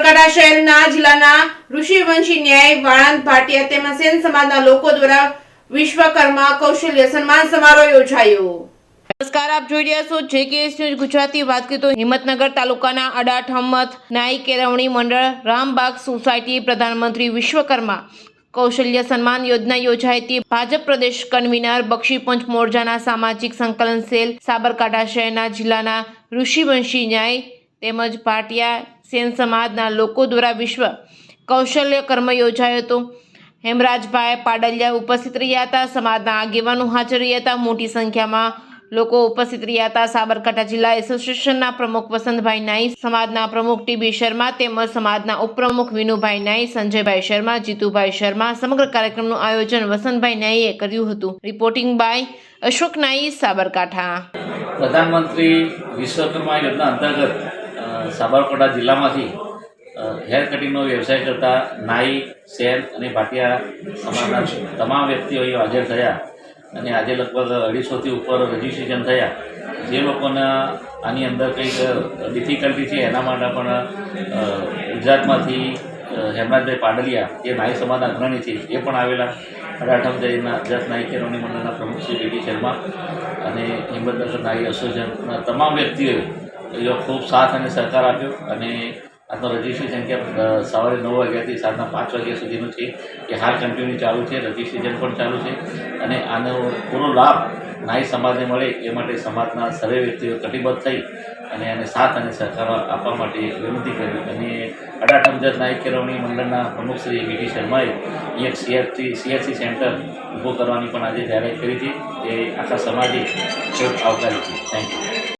સાબરકાંઠા શહેરના જિલ્લાના ઋષિવંશી ન્યાય વાળંદ ભાટિયા તેમજ સેન સમાજના લોકો દ્વારા વિશ્વકર્મા કૌશલ્ય સન્માન સમારોહ યોજાયો। નમસ્કાર, આપ જોઈ રહ્યા છો JKS ન્યૂઝ ગુજરાતી। વાત કરીએ તો હિંમતનગર તાલુકાના અડાઠ હમત ન્યાય કેળવણી મંડળ રામબાગ સોસાયટી પ્રધાનમંત્રી વિશ્વકર્મા કૌશલ્ય સન્માન યોજના યોજાઈ હતી। ભાજપ પ્રદેશ કન્વીનર બક્ષીપંચ મોરજાના સામાજિક સંકલન સેલ સાબરકાંઠા શહેરના જિલ્લાના ઋષિવંશી ન્યાય તેમજ ભાટિયા સેન સમાજના લોકો દ્વારા વિશ્વ કૌશલ્ય કર્મ યોજાયો હતો। હેમરાજભાઈ પાડલિયા ઉપસ્થિત રહ્યા હતા। સમાજના આગેવાનો હાજર રહ્યા હતા। મોટી સંખ્યામાં લોકો ઉપસ્થિત રહ્યા હતા। સાબરકાંઠા જિલ્લા એસોસિએશનના પ્રમુખ વસંતભાઈ નાઈ, સમાજના પ્રમુખ ટીબી શર્મા તેમજ સમાજના ઉપપ્રમુખ વિનુભાઈ નાઈ, સંજયભાઈ શર્મા, જીતુભાઈ શર્મા સમગ્ર કાર્યક્રમનું આયોજન વસંતભાઈ નાઈએ કર્યું હતું। રિપોર્ટિંગ બાય અશોક નાઈ, સાબરકાંઠા। પ્રધાનમંત્રી વિશ્વકર્મા યોજના અંતર્ગત સાબરકાંઠા જિલ્લામાંથી હેર કટિંગનો વ્યવસાય કરતા નાઈ, સેન અને ભાટિયા સમાજના તમામ વ્યક્તિઓ અહીં હાજર થયા અને આજે લગભગ 250થી ઉપર રજિસ્ટ્રેશન થયા। જે લોકોના આની અંદર કંઈક ડિફિકલ્ટી છે એના માટે પણ ગુજરાતમાંથી હેમરાજભાઈ પાડલિયા જે નાઈ સમાજના અગ્રણી છે એ પણ આવેલા। અડાઠમ જઈના ગુજરાત નાઈ કેળવણી મંડળના પ્રમુખ શ્રી ટીબી શર્મા અને હિંમતનગર નાઈ એસોસિએશનના તમામ વ્યક્તિઓએ ખૂબ સાથ અને સહકાર આપ્યો અને આજનો રજિસ્ટ્રેશન કે સવારે 9 વાગ્યાથી સાંજના 5 વાગ્યા સુધીનું છે એ હાલ કન્ટિન્યુ ચાલુ છે। રજિસ્ટ્રેશન પણ ચાલુ છે અને આનો પૂરો લાભ નાઈ સમાજને મળે એ માટે સમાજના સર્વે વ્યક્તિઓ કટિબદ્ધ થઈ અને એને સાથ અને સહકાર આપવા માટે વિનંતી કરી અને અડાઠમ જત નાઈ કેળવણી મંડળના પ્રમુખ શ્રી ટીબી શર્માએ એક CSC સેન્ટર ઊભું કરવાની પણ આજે જાહેરાત કરી છે। એ આખા સમાજે ખૂબ આવકારી છે। Thank you.